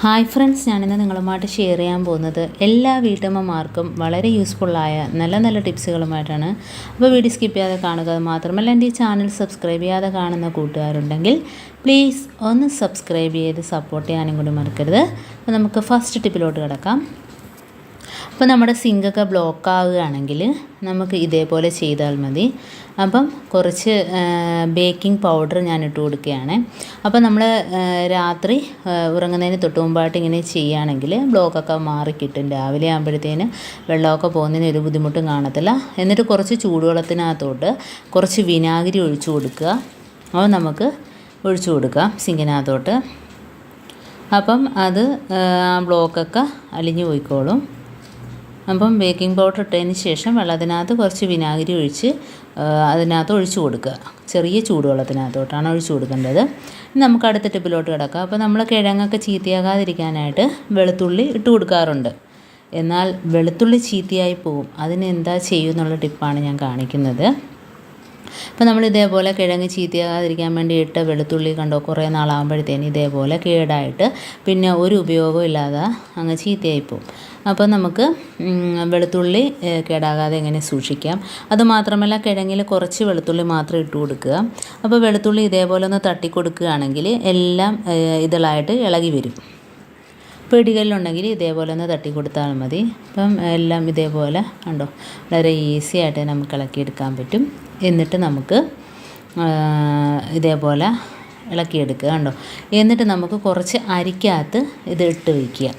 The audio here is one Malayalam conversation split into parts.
ഹായ് ഫ്രണ്ട്സ്, ഞാനിന്ന് നിങ്ങളുമായിട്ട് ഷെയർ ചെയ്യാൻ പോകുന്നത് എല്ലാ വീട്ടമ്മമാർക്കും വളരെ യൂസ്ഫുള്ളായ നല്ല ടിപ്സുകളുമായിട്ടാണ്. അപ്പോൾ വീഡിയോ സ്കിപ്പ് ചെയ്യാതെ കാണുക. അത് മാത്രമല്ല, എൻ്റെ ഈ ചാനൽ സബ്സ്ക്രൈബ് ചെയ്യാതെ കാണുന്ന കൂട്ടുകാരുണ്ടെങ്കിൽ പ്ലീസ് ഒന്ന് സബ്സ്ക്രൈബ് ചെയ്ത് സപ്പോർട്ട് ചെയ്യാനും കൂടി മറക്കരുത്. അപ്പോൾ നമുക്ക് ഫസ്റ്റ് ടിപ്പിലോട്ട് കിടക്കാം. അപ്പോൾ നമ്മുടെ സിങ്കൊക്കെ ബ്ലോക്ക് ആവുകയാണെങ്കിൽ നമുക്ക് ഇതേപോലെ ചെയ്താൽ മതി. അപ്പം കുറച്ച് ബേക്കിംഗ് പൗഡർ ഞാൻ ഇട്ട് കൊടുക്കുകയാണ്. അപ്പോൾ നമ്മൾ രാത്രി ഉറങ്ങുന്നതിന് തൊട്ട് മുമ്പായിട്ട് ഇങ്ങനെ ചെയ്യുകയാണെങ്കിൽ ബ്ലോക്കൊക്കെ മാറിക്കിട്ടും. രാവിലെ ആകുമ്പോഴത്തേന് വെള്ളമൊക്കെ പോകുന്നതിന് ഒരു ബുദ്ധിമുട്ടും കാണത്തില്ല. എന്നിട്ട് കുറച്ച് ചൂടുവെള്ളത്തിനകത്തോട്ട് കുറച്ച് വിനാഗിരി ഒഴിച്ചു കൊടുക്കുക. അപ്പോൾ നമുക്ക് ഒഴിച്ചു കൊടുക്കാം സിങ്കിനകത്തോട്ട്. അപ്പം അത് ബ്ലോക്കൊക്കെ അലിഞ്ഞു പോയിക്കോളും. അപ്പം ബേക്കിംഗ് പൗഡർ ഇട്ടതിന് ശേഷം വെള്ളത്തിനകത്ത് കുറച്ച് വിനാഗിരി ഒഴിച്ച് അതിനകത്ത് ഒഴിച്ചു കൊടുക്കുക. ചെറിയ ചൂടുവെള്ളത്തിനകത്തോട്ടാണ് ഒഴിച്ചു കൊടുക്കേണ്ടത്. നമുക്ക് അടുത്ത ടിപ്പിലോട്ട് കിടക്കാം. അപ്പോൾ നമ്മൾ കിഴങ്ങൊക്കെ ചീത്തയാകാതിരിക്കാനായിട്ട് വെളുത്തുള്ളി ഇട്ട് കൊടുക്കാറുണ്ട്. എന്നാൽ വെളുത്തുള്ളി ചീത്തയായി പോകും. അതിന് എന്താ ചെയ്യുമെന്നുള്ള ടിപ്പാണ് ഞാൻ കാണിക്കുന്നത്. അപ്പോൾ നമ്മൾ ഇതേപോലെ കിഴങ്ങ് ചീത്തയാകാതിരിക്കാൻ വേണ്ടി ഇട്ട വെളുത്തുള്ളി കണ്ടോ, കുറേ നാളാകുമ്പോഴത്തേന് ഇതേപോലെ കേടായിട്ട് പിന്നെ ഒരു ഉപയോഗവും ഇല്ലാതെ അങ്ങ് ചീത്തയായിപ്പോവും. അപ്പോൾ നമുക്ക് വെളുത്തുള്ളി കേടാകാതെ എങ്ങനെ സൂക്ഷിക്കാം. അതുമാത്രമല്ല, കിഴങ്ങിൽ കുറച്ച് വെളുത്തുള്ളി മാത്രം ഇട്ട് കൊടുക്കുക. അപ്പോൾ വെളുത്തുള്ളി ഇതേപോലെ ഒന്ന് തട്ടി കൊടുക്കുകയാണെങ്കിൽ എല്ലാം ഇതളായിട്ട് ഇളകി വരും. പിടികല്ലുണ്ടെങ്കിൽ ഇതേപോലെ ഒന്ന് തട്ടി കൊടുത്താൽ മതി. അപ്പം എല്ലാം ഇതേപോലെ കണ്ടോ, വളരെ ഈസി ആയിട്ട് നമുക്ക് ഇളക്കിയെടുക്കാൻ പറ്റും. എന്നിട്ട് നമുക്ക് ഇതേപോലെ ഇളക്കിയെടുക്കുക കണ്ടോ. എന്നിട്ട് നമുക്ക് കുറച്ച് അരിക്കകത്ത് ഇത് ഇട്ട് വയ്ക്കുക.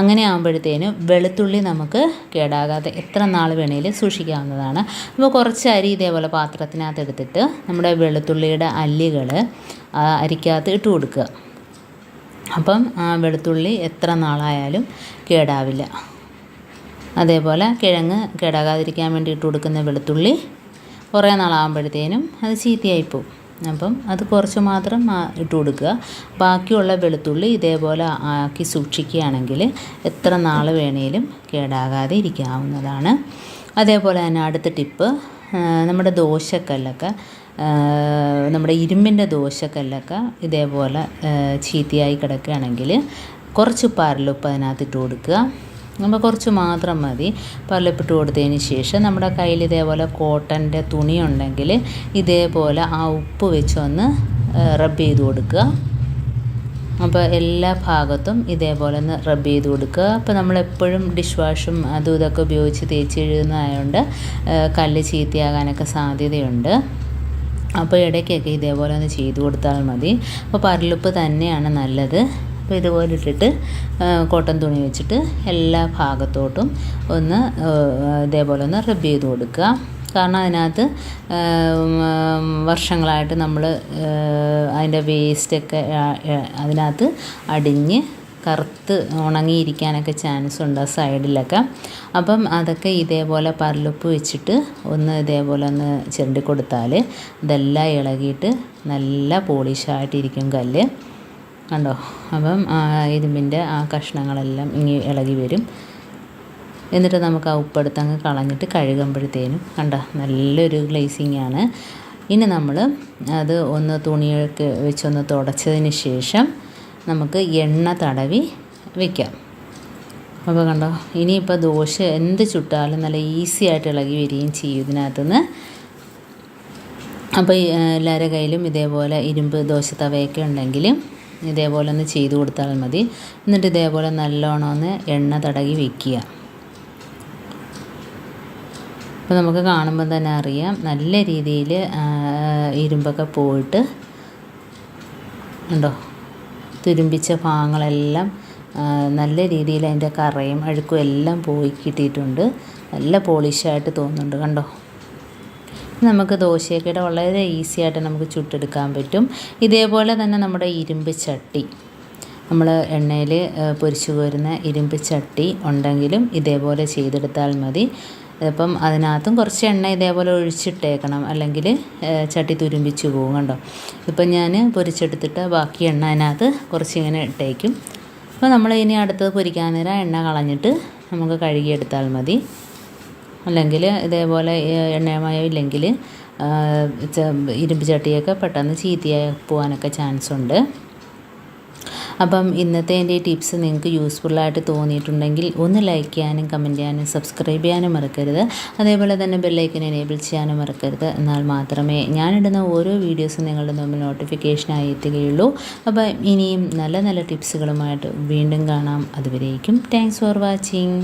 അങ്ങനെ ആകുമ്പോഴത്തേനും വെളുത്തുള്ളി നമുക്ക് കേടാകാതെ എത്ര നാൾ വേണേലും സൂക്ഷിക്കാവുന്നതാണ്. അപ്പോൾ കുറച്ച് അരി ഇതേപോലെ പാത്രത്തിനകത്ത് എടുത്തിട്ട് നമ്മുടെ വെളുത്തുള്ളിയുടെ അല്ലികൾ അരിക്കകത്ത് ഇട്ട് കൊടുക്കുക. അപ്പം ആ വെളുത്തുള്ളി എത്ര നാളായാലും കേടാവില്ല. അതേപോലെ കിഴങ്ങ് കേടാകാതിരിക്കാൻ വേണ്ടി ഇട്ട് കൊടുക്കുന്ന വെളുത്തുള്ളി കുറേ നാളാകുമ്പോഴത്തേനും അത് ചീത്തയായിപ്പോവും. അപ്പം അത് കുറച്ച് മാത്രം ഇട്ട് കൊടുക്കുക. ബാക്കിയുള്ള വെളുത്തുള്ളി ഇതേപോലെ ആക്കി സൂക്ഷിക്കുകയാണെങ്കിൽ എത്ര നാൾ വേണേലും കേടാകാതെ ഇരിക്കാവുന്നതാണ്. അതേപോലെ തന്നെ അടുത്ത ടിപ്പ്, നമ്മുടെ ദോശക്കല്ലൊക്കെ, നമ്മുടെ ഇരുമ്പിൻ്റെ ദോശക്കല്ലൊക്കെ ഇതേപോലെ ചീത്തയായി കിടക്കുകയാണെങ്കിൽ കുറച്ച് പരലുപ്പ് അതിനകത്ത് ഇട്ട് കൊടുക്കുക. നമ്മൾ കുറച്ച് മാത്രം മതി. പരലുപ്പിട്ട് കൊടുത്തതിന് ശേഷം നമ്മുടെ കയ്യിൽ ഇതേപോലെ കോട്ടൻ്റെ തുണി ഉണ്ടെങ്കിൽ ഇതേപോലെ ആ ഉപ്പ് വെച്ചൊന്ന് റബ്ബ് ചെയ്ത് കൊടുക്കുക. അപ്പോൾ എല്ലാ ഭാഗത്തും ഇതേപോലെ ഒന്ന് റബ്ബ് ചെയ്ത് കൊടുക്കുക. അപ്പോൾ നമ്മളെപ്പോഴും ഡിഷ് വാഷും അതും ഇതൊക്കെ ഉപയോഗിച്ച് തേച്ച് എഴുതുന്നതായതുകൊണ്ട് കല്ല് ചീത്തയാകാനൊക്കെ സാധ്യതയുണ്ട്. അപ്പോൾ ഇടയ്ക്കൊക്കെ ഇതേപോലെ ഒന്ന് ചെയ്ത് കൊടുത്താൽ മതി. അപ്പോൾ പരലുപ്പ് തന്നെയാണ് നല്ലത്. അപ്പോൾ ഇതുപോലെ ഇട്ടിട്ട് കോട്ടൺ തുണി വെച്ചിട്ട് എല്ലാ ഭാഗത്തോട്ടും ഒന്ന് ഇതേപോലെ ഒന്ന് റബ്ബ് ചെയ്ത് കൊടുക്കുക. കാരണം അതിനകത്ത് വർഷങ്ങളായിട്ട് നമ്മൾ അതിൻ്റെ വേസ്റ്റൊക്കെ അതിനകത്ത് അടിഞ്ഞ് കറുത്ത് ഉണങ്ങിയിരിക്കാനൊക്കെ ചാൻസ് ഉണ്ട് ആ സൈഡിലൊക്കെ. അപ്പം അതൊക്കെ ഇതേപോലെ പരലുപ്പ് വെച്ചിട്ട് ഒന്ന് ഇതേപോലെ ഒന്ന് ചിരണ്ടി കൊടുത്താൽ ഇതെല്ലാം ഇളകിയിട്ട് നല്ല പോളിഷായിട്ടിരിക്കും കല്ല് കണ്ടോ. അപ്പം ഇരുമ്പിൻ്റെ ആ കഷ്ണങ്ങളെല്ലാം ഇങ്ങനെ ഇളകി വരും. എന്നിട്ട് നമുക്ക് ആ ഉപ്പെടുത്തങ്ങ് കളഞ്ഞിട്ട് കഴുകുമ്പോഴത്തേനും കണ്ടോ നല്ലൊരു ഗ്ലേസിങ് ആണ്. ഇനി നമ്മൾ അത് ഒന്ന് തുണിയൊക്കെ വെച്ചൊന്ന് തുടച്ചതിന് ശേഷം നമുക്ക് എണ്ണ തടവി വയ്ക്കാം. അപ്പോൾ കണ്ടോ, ഇനിയിപ്പോൾ ദോശ എന്ത് ചുട്ടാലും നല്ല ഈസി ആയിട്ട് ഇളകി വരികയും ചെയ്യും ഇതിനകത്തുനിന്ന്. അപ്പോൾ എല്ലാവരുടെ കയ്യിലും ഇതേപോലെ ഇരുമ്പ് ദോശ തവയൊക്കെ ഉണ്ടെങ്കിൽ ഇതേപോലെ ഒന്ന് ചെയ്ത് കൊടുത്താൽ മതി. എന്നിട്ട് ഇതേപോലെ നല്ലോണം ഒന്ന് എണ്ണ തടവി വയ്ക്കുക. അപ്പോൾ നമുക്ക് കാണുമ്പോൾ തന്നെ അറിയാം നല്ല രീതിയിൽ ഇരുമ്പൊക്കെ പോയിട്ട് ഉണ്ടോ, തുരുമ്പിച്ച ഭാഗങ്ങളെല്ലാം നല്ല രീതിയിൽ അതിൻ്റെ കറയും അഴുക്കും എല്ലാം പോയി കിട്ടിയിട്ടുണ്ട്. നല്ല പോളിഷായിട്ട് തോന്നുന്നുണ്ട് കണ്ടോ. നമുക്ക് ദോശയൊക്കെ വളരെ ഈസി ആയിട്ട് നമുക്ക് ചുട്ടെടുക്കാൻ പറ്റും. ഇതേപോലെ തന്നെ നമ്മുടെ ഇരുമ്പ് ചട്ടി, നമ്മൾ എണ്ണയിൽ പൊരിച്ചു കോരുന്ന ഇരുമ്പ് ചട്ടി ഉണ്ടെങ്കിലും ഇതേപോലെ ചെയ്തെടുത്താൽ മതി. അപ്പം അതിനകത്തും കുറച്ച് എണ്ണ ഇതേപോലെ ഒഴിച്ചിട്ടേക്കണം, അല്ലെങ്കിൽ ചട്ടി തുരുമ്പിച്ച് പോകും കണ്ടോ. ഇപ്പം ഞാൻ പൊരിച്ചെടുത്തിട്ട് ബാക്കി എണ്ണ അതിനകത്ത് കുറച്ചിങ്ങനെ ഇട്ടേക്കും. അപ്പോൾ നമ്മൾ ഇനി അടുത്തത് പൊരിക്കാൻ നേരം എണ്ണ കളഞ്ഞിട്ട് നമുക്ക് കഴുകിയെടുത്താൽ മതി. അല്ലെങ്കിൽ ഇതേപോലെ എണ്ണമയം ഇല്ലെങ്കിൽ ഇരുമ്പ് ചട്ടിയൊക്കെ പെട്ടെന്ന് ചീത്തയായി പോകാനൊക്കെ ചാൻസ് ഉണ്ട്. അപ്പം ഇന്നത്തെ എൻ്റെ ടിപ്സ് നിങ്ങൾക്ക് യൂസ്ഫുള്ളായിട്ട് തോന്നിയിട്ടുണ്ടെങ്കിൽ ഒന്ന് ലൈക്ക് ചെയ്യാനും കമൻറ്റ് ചെയ്യാനും സബ്സ്ക്രൈബ് ചെയ്യാനും മറക്കരുത്. അതേപോലെ തന്നെ ബെല്ലൈക്കൻ എനേബിൾ ചെയ്യാനും മറക്കരുത്. എന്നാൽ മാത്രമേ ഞാനിടുന്ന ഓരോ വീഡിയോസും നിങ്ങളുടെ മുമ്പിൽ നോട്ടിഫിക്കേഷനായി എത്തുകയുള്ളൂ. അപ്പം ഇനിയും നല്ല നല്ല ടിപ്സുകളുമായിട്ട് വീണ്ടും കാണാം. അതുവരേക്കും താങ്ക്സ് ഫോർ വാച്ചിങ്.